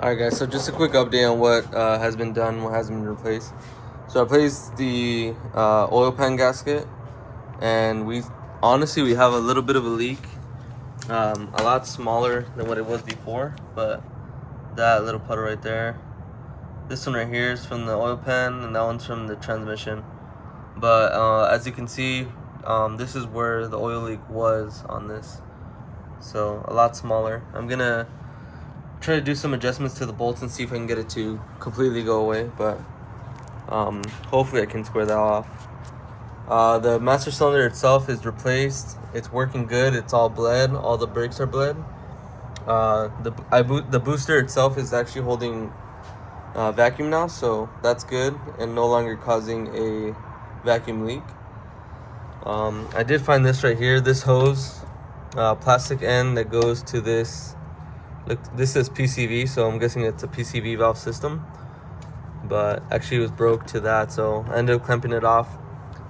Alright guys, so just a quick update on what has been done, what hasn't been replaced. So I replaced the oil pan gasket, and we have a little bit of a leak, a lot smaller than what it was before, but that little puddle right there, this one right here is from the oil pan, and that one's from the transmission. But as you can see, this is where the oil leak was on this, so a lot smaller. I'm gonna try to do some adjustments to the bolts and see if I can get it to completely go away, but hopefully I can square that off. The master cylinder itself is replaced. It's working good. It's all bled. All the brakes are bled. The booster itself is actually holding vacuum now, so that's good and no longer causing a vacuum leak. I did find this right here, this hose, plastic end that goes to this. Look, this is PCV, so I'm guessing it's a PCV valve system, but actually it was broke to that, so I ended up clamping it off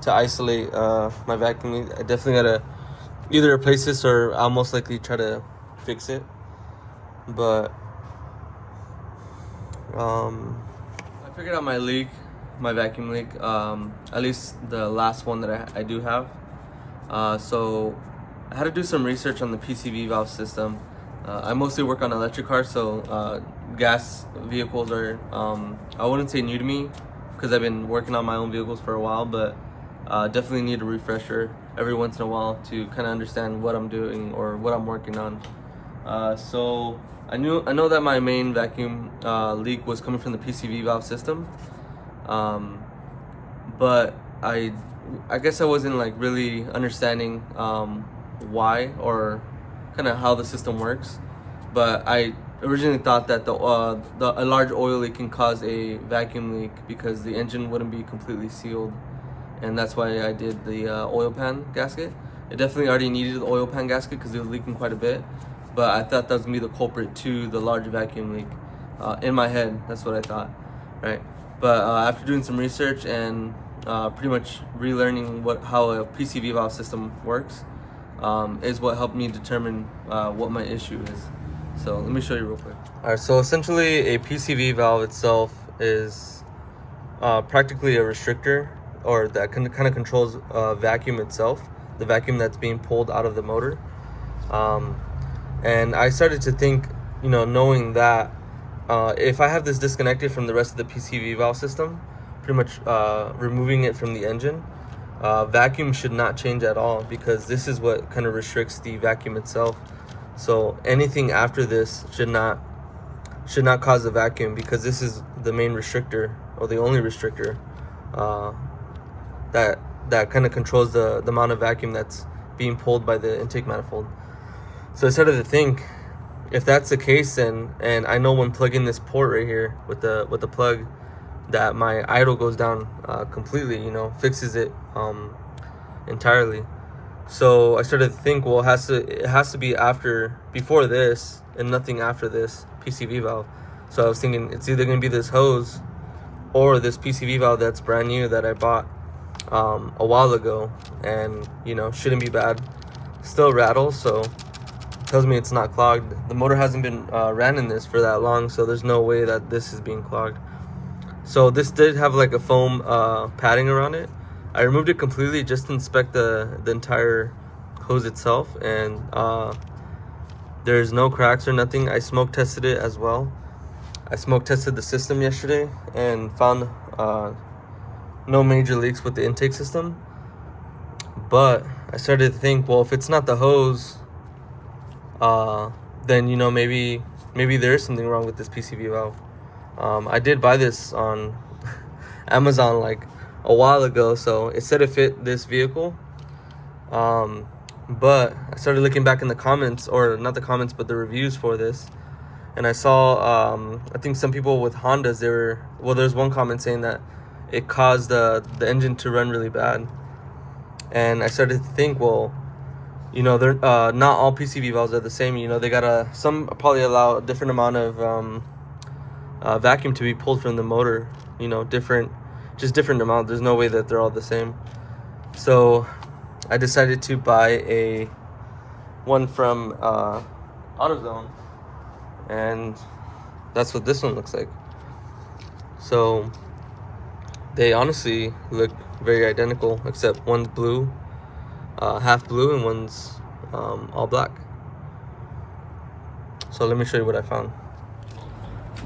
to isolate my vacuum leak. I definitely gotta either replace this or I'll most likely try to fix it. But I figured out my leak, my vacuum leak, at least the last one that I do have. So I had to do some research on the PCV valve system. I mostly work on electric cars, so gas vehicles are, I wouldn't say new to me because I've been working on my own vehicles for a while, but definitely need a refresher every once in a while to kind of understand what I'm doing or what I'm working on. So I know that my main vacuum leak was coming from the PCV valve system, but I guess I wasn't like really understanding why or kind of how the system works. But I originally thought that a large oil leak can cause a vacuum leak because the engine wouldn't be completely sealed, and that's why I did the oil pan gasket. It definitely already needed the oil pan gasket because it was leaking quite a bit, but I thought that was gonna be the culprit to the large vacuum leak. In my head, that's what I thought, right? But after doing some research and pretty much relearning how a PCV valve system works, is what helped me determine what my issue is. So let me show you real quick. All right, so essentially a PCV valve itself is practically a restrictor, or that kind of controls vacuum itself, the vacuum that's being pulled out of the motor. And I started to think, knowing that if I have this disconnected from the rest of the PCV valve system, pretty much removing it from the engine, vacuum should not change at all, because this is what kind of restricts the vacuum itself. So anything after this should not cause a vacuum, because this is the main restrictor, or the only restrictor that kind of controls the amount of vacuum that's being pulled by the intake manifold. So I started to think, if that's the case, and I know when plugging this port right here with the plug, that my idle goes down completely, fixes it entirely. So I started to think, well, it has to be before this, and nothing after this PCV valve. So I was thinking it's either gonna be this hose or this PCV valve that's brand new that I bought a while ago, and shouldn't be bad. Still rattles, so tells me it's not clogged. The motor hasn't been ran in this for that long, so there's no way that this is being clogged. So this did have like a foam padding around it. I removed it completely just to inspect the entire hose itself, and there's no cracks or nothing. I smoke tested it as well. I smoke tested the system yesterday and found no major leaks with the intake system. But I started to think, well, if it's not the hose, then maybe there is something wrong with this PCV valve. I did buy this on Amazon like a while ago, so it said it fit this vehicle. But I started looking back in the comments, or not the comments, but the reviews for this, and I saw I think some people with Hondas, there's one comment saying that it caused the engine to run really bad. And I started to think, well, they're not all PCV valves are the same. Some probably allow a different amount of vacuum to be pulled from the motor, different amount. There's no way that they're all the same. So I decided to buy one from AutoZone, and that's what this one looks like. So they honestly look very identical, except one's blue, half blue, and one's all black. So let me show you what I found.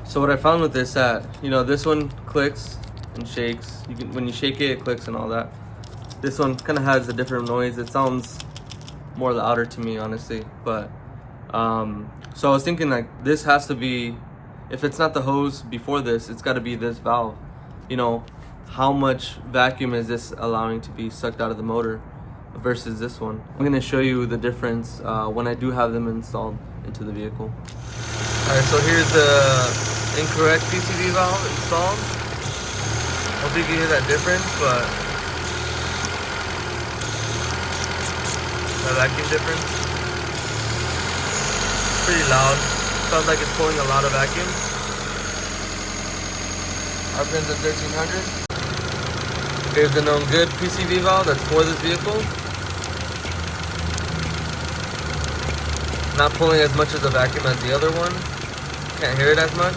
So what I found with this, that this one clicks and shakes. When you shake it, it clicks and all that. This one kind of has a different noise. It sounds more louder to me, honestly. But so I was thinking, like, this has to be, if it's not the hose before this, it's got to be this valve. How much vacuum is this allowing to be sucked out of the motor versus this one? I'm going to show you the difference when I do have them installed into the vehicle. Alright, so here's the incorrect PCV valve installed. Hope you can hear that difference, but that vacuum difference, pretty loud. Sounds like it's pulling a lot of vacuum. RPM's at 1300. Here's the known good PCV valve that's for this vehicle. Not pulling as much of the vacuum as the other one. Can't hear it as much.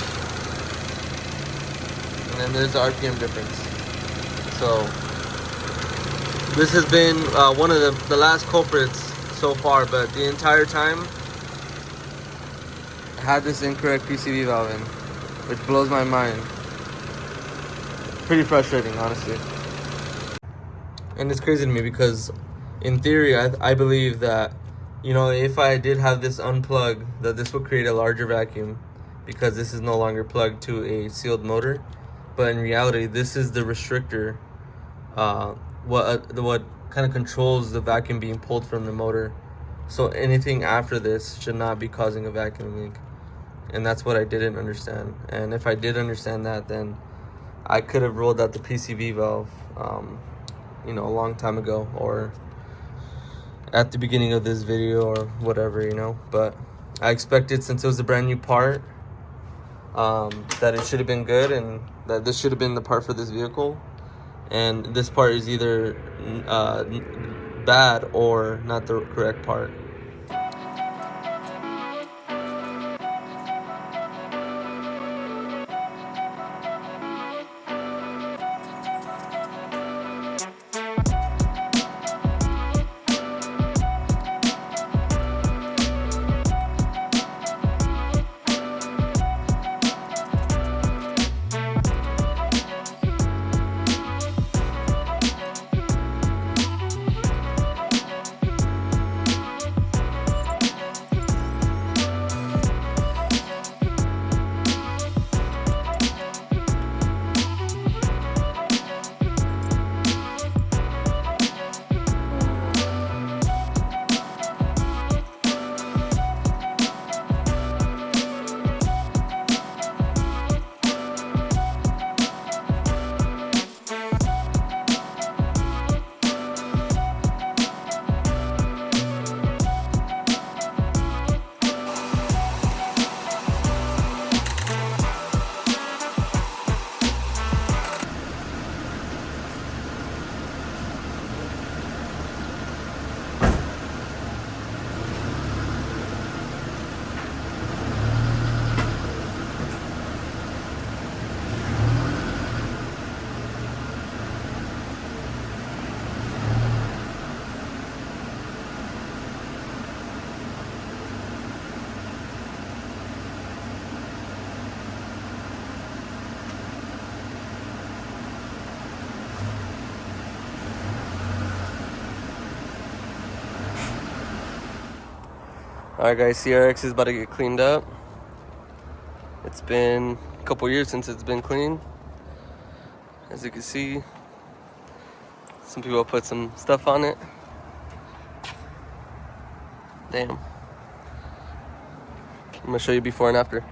And then there's the RPM difference. So this has been one of the last culprits so far, but the entire time I had this incorrect PCV valve in, which blows my mind. Pretty frustrating, honestly. And it's crazy to me because in theory, I believe that, if I did have this unplugged, that this would create a larger vacuum because this is no longer plugged to a sealed motor. But in reality, this is the restrictor, what kind of controls the vacuum being pulled from the motor. So anything after this should not be causing a vacuum leak. And that's what I didn't understand. And if I did understand that, then I could have rolled out the PCV valve, a long time ago, or at the beginning of this video, or whatever, but I expected, since it was a brand new part, that it should have been good, and that this should have been the part for this vehicle, and this part is either bad or not the correct part. Alright guys, CRX is about to get cleaned up. It's been a couple years since it's been cleaned. As you can see, some people put some stuff on it. Damn. I'm gonna show you before and after.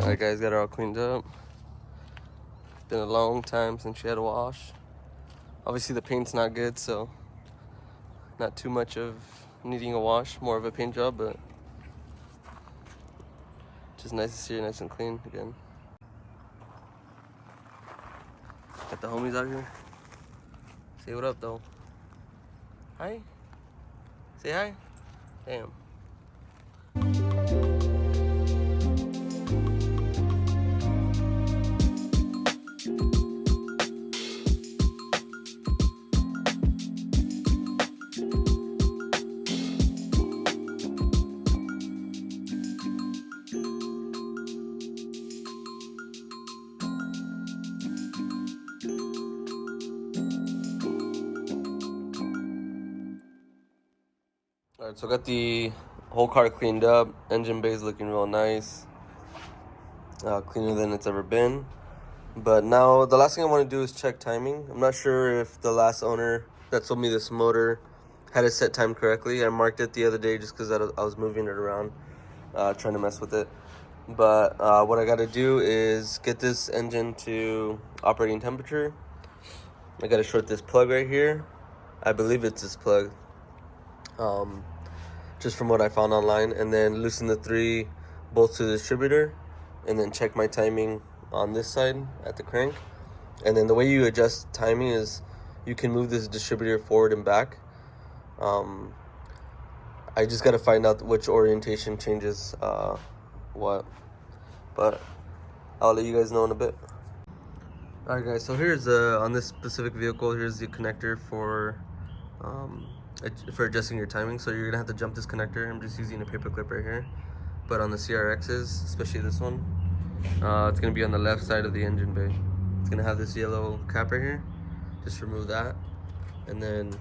Alright guys, got her all cleaned up. It's been a long time since she had a wash. Obviously the paint's not good, so not too much of needing a wash, more of a paint job, but just nice to see her nice and clean again. Got the homies out here. Say what up though. Hi. Say hi. Damn. Alright, so I got the whole car cleaned up. Engine bay is looking real nice. Cleaner than it's ever been. But now the last thing I want to do is check timing. I'm not sure if the last owner that sold me this motor had it set time correctly. I marked it the other day just because I was moving it around, trying to mess with it. But what I got to do is get this engine to operating temperature. I got to short this plug right here. I believe it's this plug. Just from what I found online, and then loosen the 3 bolts to the distributor, and then check my timing on this side at the crank. And then the way you adjust timing is you can move this distributor forward and back. I just got to find out which orientation changes what, but I'll let you guys know in a bit. Alright guys, so here's on this specific vehicle, here's the connector for adjusting your timing. So you're gonna have to jump this connector. I'm just using a paper clip right here, but on the CRXs, especially this one, it's gonna be on the left side of the engine bay. It's gonna have this yellow cap right here. Just remove that, and then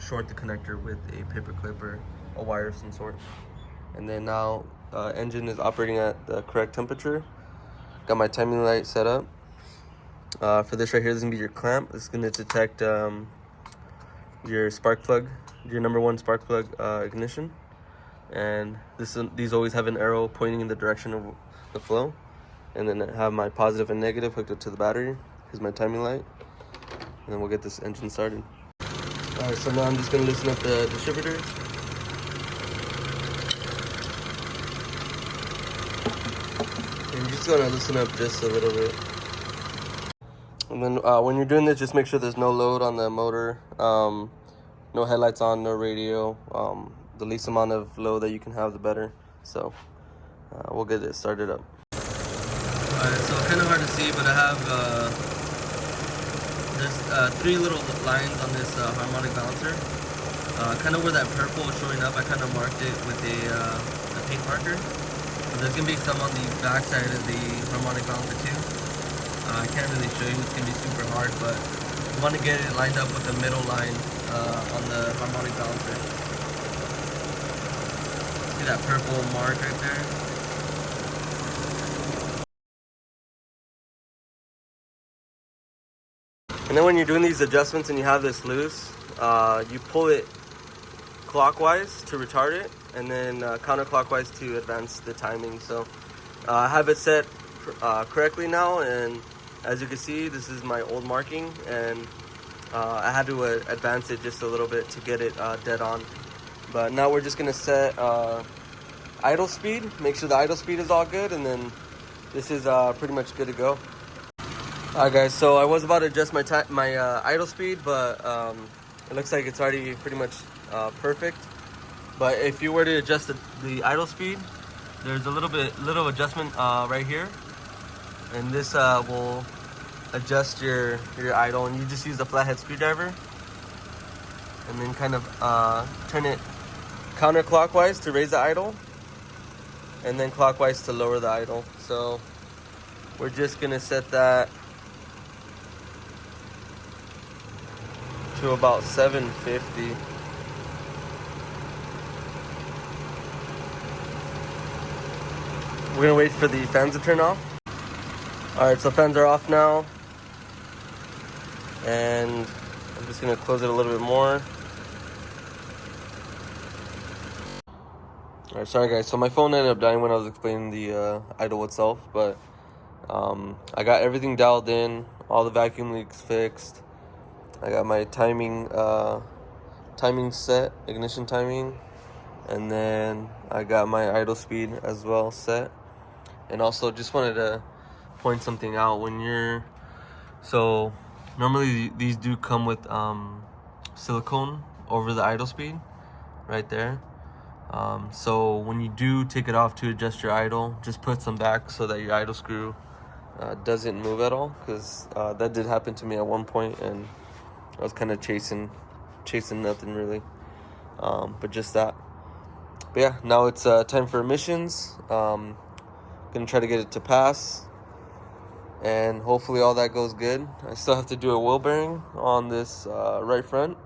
short the connector with a paper clip or a wire of some sort. And then now engine is operating at the correct temperature. Got my timing light set up. For this right here, this is gonna be your clamp. It's gonna detect your spark plug, your number 1 spark plug ignition, and these always have an arrow pointing in the direction of the flow. And then I have my positive and negative hooked up to the battery. Here's my timing light, and then we'll get this engine started. All right, so now I'm just gonna loosen up the distributors. And you're just gonna loosen up just a little bit. And then when you're doing this, just make sure there's no load on the motor, no headlights on, no radio. The least amount of load that you can have, the better. So we'll get it started up. Alright, so kind of hard to see, but I have there's 3 little lines on this harmonic balancer. Kind of where that purple is showing up, I kind of marked it with a paint marker. So there's gonna be some on the back side of the harmonic balancer too. I can't really show you, it's going to be super hard, but you want to get it lined up with the middle line on the harmonic balancer. See that purple mark right there? And then when you're doing these adjustments and you have this loose, you pull it clockwise to retard it, and then counterclockwise to advance the timing. So I have it set correctly now, and as you can see, this is my old marking, and I had to advance it just a little bit to get it dead on. But now we're just gonna set idle speed, make sure the idle speed is all good, and then this is pretty much good to go. Alright guys, so I was about to adjust my idle speed, but it looks like it's already pretty much perfect. But if you were to adjust the idle speed, there's a little adjustment right here. And this will adjust your idle, and you just use the flathead screwdriver and then kind of turn it counterclockwise to raise the idle, and then clockwise to lower the idle. So we're just gonna set that to about 750. We're gonna wait for the fans to turn off. Alright, so fans are off now, and I'm just gonna close it a little bit more. All right, sorry guys. So my phone ended up dying when I was explaining the idle itself, but I got everything dialed in, all the vacuum leaks fixed. I got my timing set, ignition timing, and then I got my idle speed as well set. And also just wanted to point something out when you're, so normally these do come with silicone over the idle speed right there. So when you do take it off to adjust your idle, just put some back so that your idle screw doesn't move at all, because that did happen to me at one point and I was kind of chasing nothing really, but just that. But yeah, now it's time for emissions. Gonna try to get it to pass, and hopefully all that goes good. I still have to do a wheel bearing on this right front,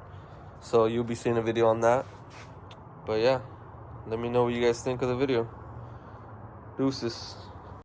so you'll be seeing a video on that. But yeah, let me know what you guys think of the video. Deuces.